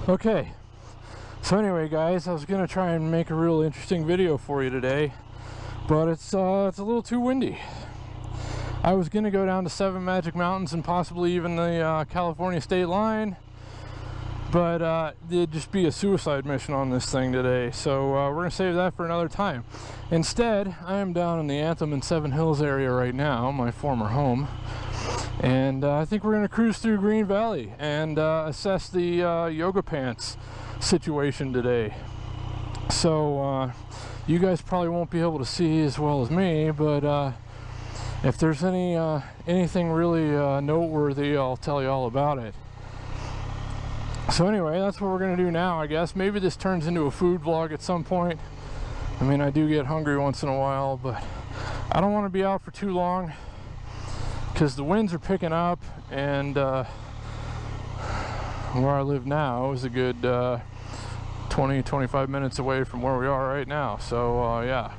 Okay, so anyway guys, I was gonna try and make a real interesting video for you today, but it's a little too windy. I was gonna go down to 7 Magic Mountains and possibly even the California state line, but it'd just be a suicide mission on this thing today, so we're gonna save that for another time. Instead, I am down in the Anthem and Seven Hills area right now, my former home, and I think we're gonna cruise through Green Valley and assess the yoga pants situation today. So you guys probably won't be able to see as well as me, but if there's anything really noteworthy, I'll tell you all about it. So anyway, that's what we're gonna do now, I guess. Maybe this turns into a food vlog at some point. I mean, I do get hungry once in a while, but I don't want to be out for too long because the winds are picking up, and where I live now is a good 20-25 minutes away from where we are right now. So yeah,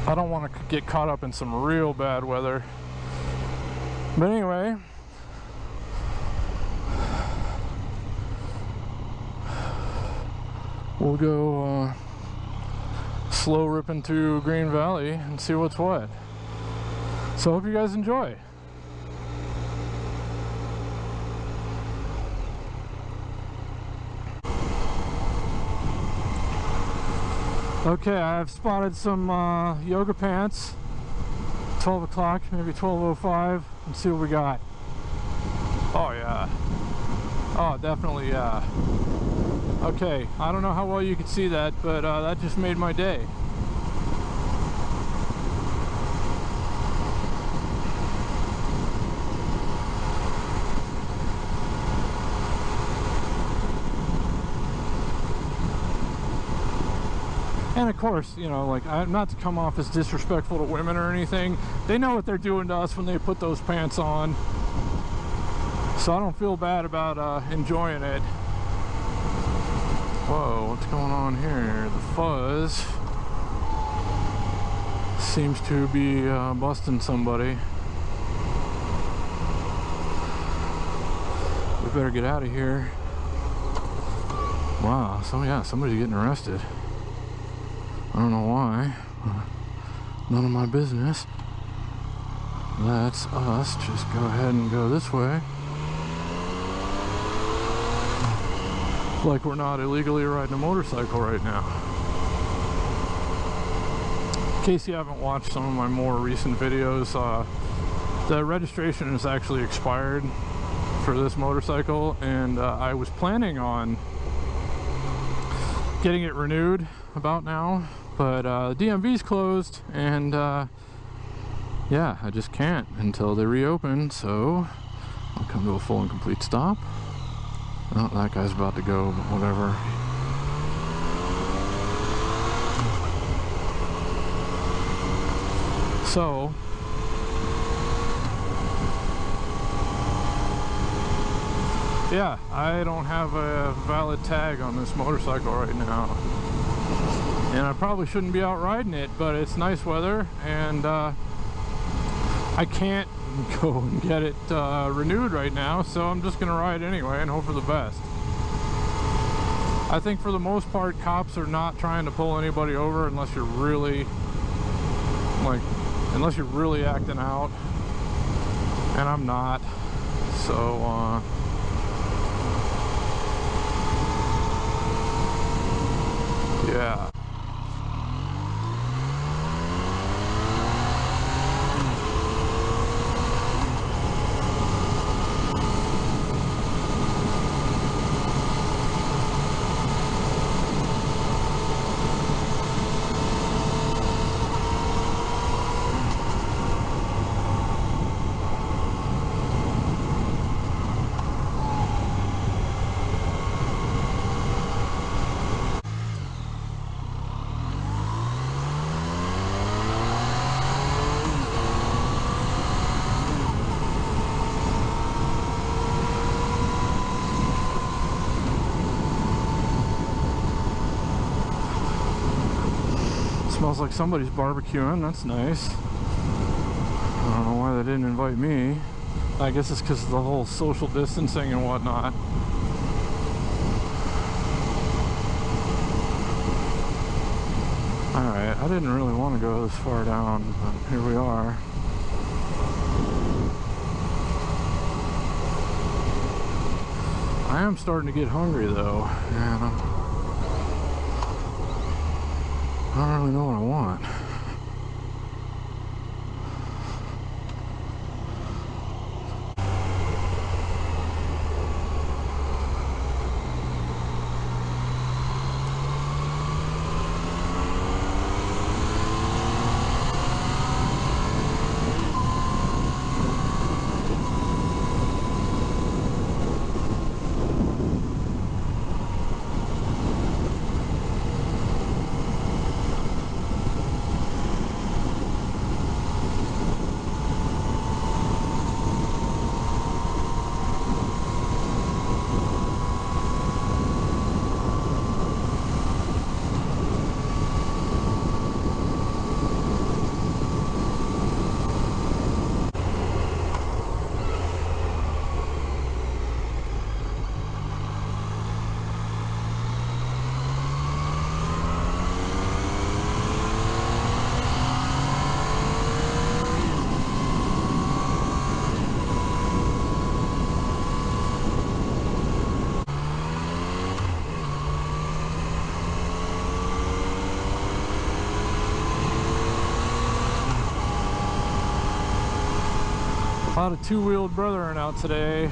I don't want to get caught up in some real bad weather. But anyway, we'll go slow ripping through Green Valley and see what's what. So I hope you guys enjoy. Okay, I've spotted some yoga pants. 12 o'clock, maybe 12:05. Let's see what we got. Oh yeah. Oh, definitely yeah. Okay, I don't know how well you can see that, but that just made my day. And of course, you know, like, I'm not to come off as disrespectful to women or anything. They know what they're doing to us when they put those pants on. So I don't feel bad about enjoying it. Whoa, what's going on here? The fuzz seems to be busting somebody. We better get out of here. Wow, so yeah, somebody's getting arrested. I don't know why. None of my business. That's us. Just go ahead and go this way. Like we're not illegally riding a motorcycle right now. In case you haven't watched some of my more recent videos, the registration has actually expired for this motorcycle, and I was planning on getting it renewed about now, but the DMV's closed, and yeah, I just can't until they reopen, so I'll come to a full and complete stop. Oh, that guy's about to go, but whatever. So yeah, I don't have a valid tag on this motorcycle right now, and I probably shouldn't be out riding it, but it's nice weather, and I can't go and get it renewed right now, so I'm just gonna ride anyway and hope for the best. I think for the most part, cops are not trying to pull anybody over unless you're really, like, unless you're really acting out, and I'm not. So yeah. Smells like somebody's barbecuing. That's nice. I don't know why they didn't invite me. I guess it's because of the whole social distancing and whatnot. I didn't really want to go this far down, but here we are. I am starting to get hungry though, and I don't really know what I want. A lot of two-wheeled brethren out today.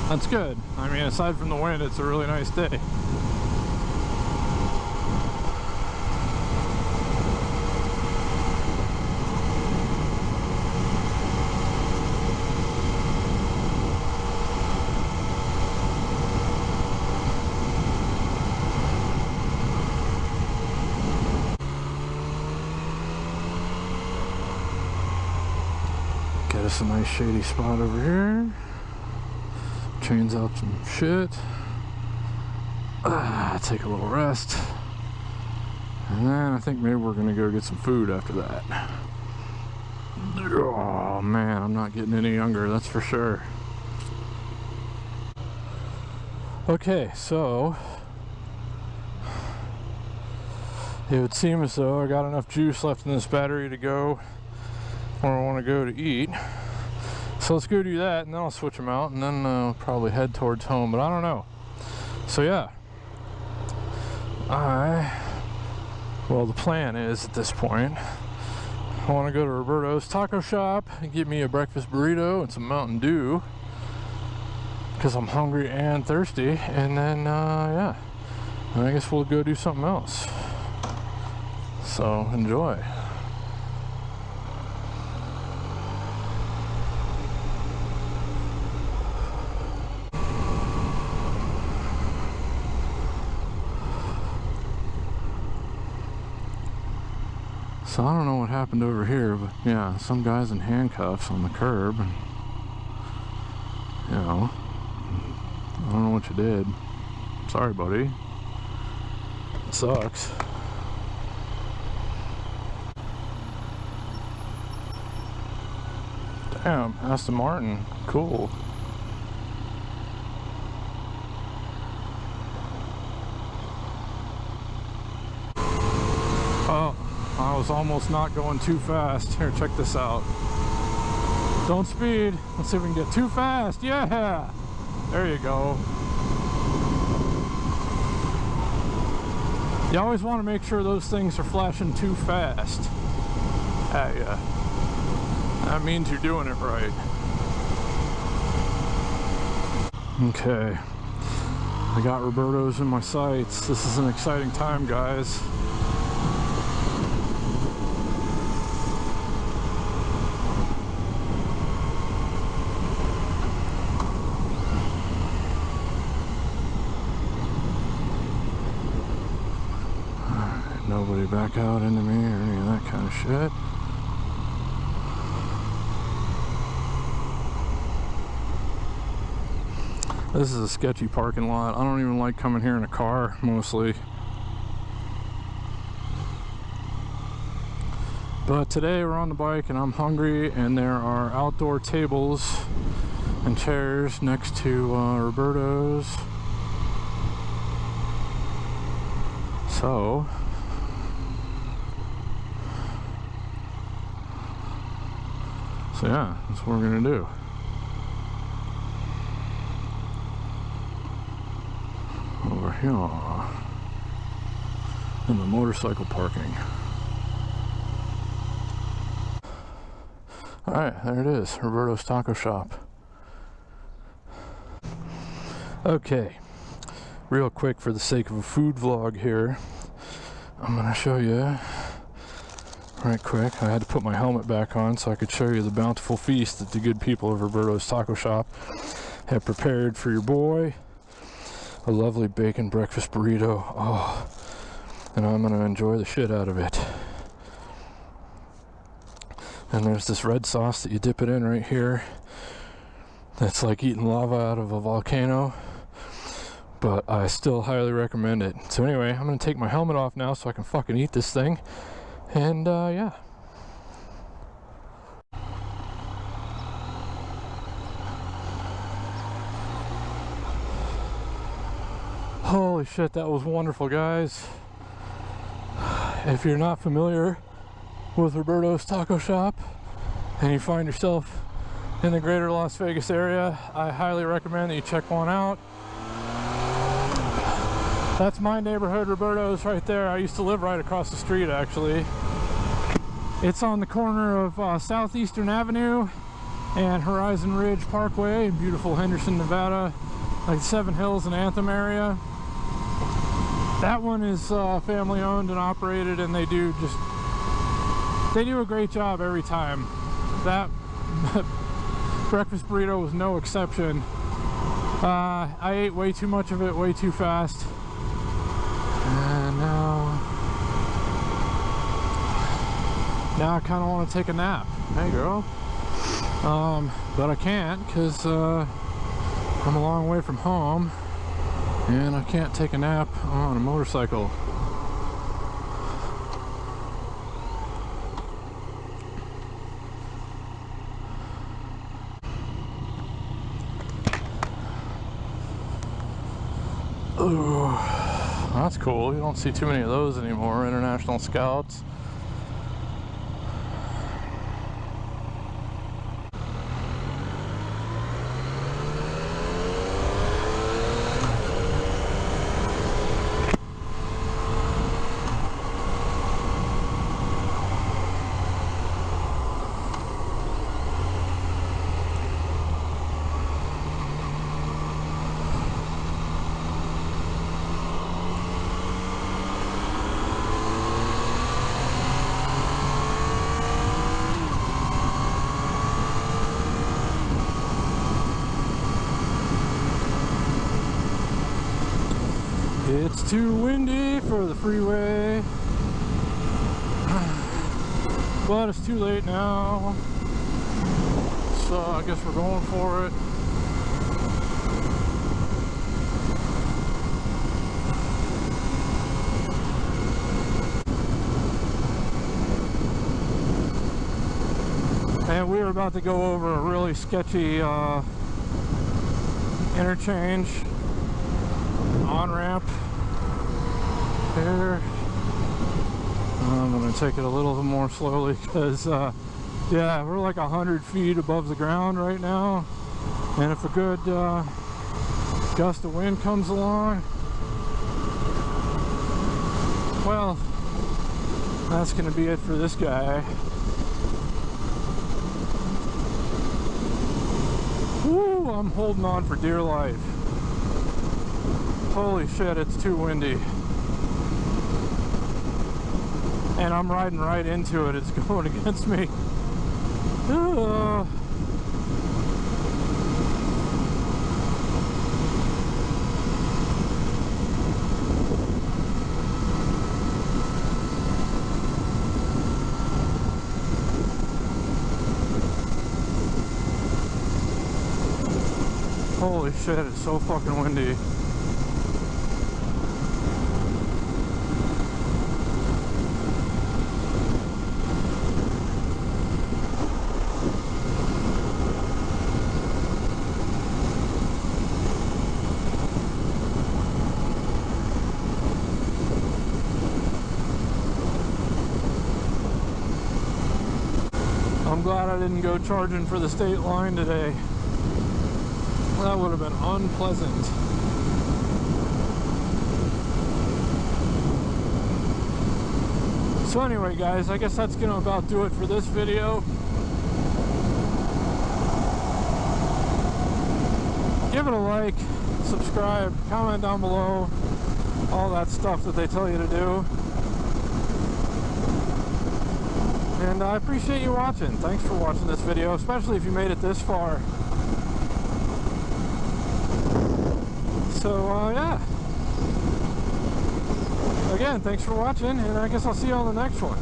That's good. I mean, aside from the wind, it's a really nice day. Get us a nice shady spot over here. Chains out some shit. Take a little rest. And then I think maybe we're gonna go get some food after that. Oh man, I'm not getting any younger, that's for sure. Okay, so it would seem as though I got enough juice left in this battery to go where I want to go to eat. So let's go do that, and then I'll switch them out, and then I'll probably head towards home, but I don't know. So yeah, well, the plan is at this point, I want to go to Roberto's taco shop and get me a breakfast burrito and some Mountain Dew, because I'm hungry and thirsty, and then yeah, I guess we'll go do something else. So enjoy. So I don't know what happened over here, but yeah, some guy's in handcuffs on the curb. And, you know, I don't know what you did. Sorry, buddy. It sucks. Damn, Aston Martin. Cool. Oh. I was almost not going too fast. Here, check this out. Don't speed. Let's see if we can get too fast. Yeah! There you go. You always want to make sure those things are flashing too fast at you. That means you're doing it right. Okay. I got Roberto's in my sights. This is an exciting time, guys. Nobody back out into me or any of that kind of shit. This is a sketchy parking lot. I don't even like coming here in a car, mostly. But today we're on the bike and I'm hungry, and there are outdoor tables and chairs next to Roberto's. So So yeah, that's what we're gonna do. Over here in the motorcycle parking. Alright, there it is, Roberto's Taco Shop. Okay, real quick for the sake of a food vlog here, I'm gonna show you right quick. I had to put my helmet back on so I could show you the bountiful feast that the good people of Roberto's Taco Shop have prepared for your boy. A lovely bacon breakfast burrito. Oh, and I'm gonna enjoy the shit out of it. And there's this red sauce that you dip it in right here. That's like eating lava out of a volcano, but I still highly recommend it. So anyway, I'm gonna take my helmet off now so I can fucking eat this thing. And yeah. Holy shit, that was wonderful, guys. If you're not familiar with Roberto's Taco Shop and you find yourself in the greater Las Vegas area, I highly recommend that you check one out. That's my neighborhood, Roberto's, right there. I used to live right across the street, actually. It's on the corner of Southeastern Avenue and Horizon Ridge Parkway in beautiful Henderson, Nevada, like Seven Hills and Anthem area. That one is family owned and operated, and they do a great job every time. That breakfast burrito was no exception. I ate way too much of it way too fast, and now I kind of want to take a nap. Hey girl. But I can't because I'm a long way from home and I can't take a nap on a motorcycle. Ooh, that's cool. You don't see too many of those anymore, International Scouts. It's too windy for the freeway, but it's too late now, so I guess we're going for it. And we were about to go over a really sketchy interchange on-ramp here. I'm going to take it a little more slowly because yeah, we're like 100 feet above the ground right now, and if a good gust of wind comes along, well, that's going to be it for this guy. Woo, I'm holding on for dear life. Holy shit, it's too windy. And I'm riding right into it. It's going against me. Holy shit, it's so fucking windy. I'm I'm glad I didn't go charging for the state line today. That would have been unpleasant. So anyway, guys, I guess that's gonna about do it for this video. Give it a like, subscribe, comment down below, all that stuff that they tell you to do. And I appreciate you watching. Thanks for watching this video, especially if you made it this far. So, yeah. Again, thanks for watching, and I guess I'll see you on the next one.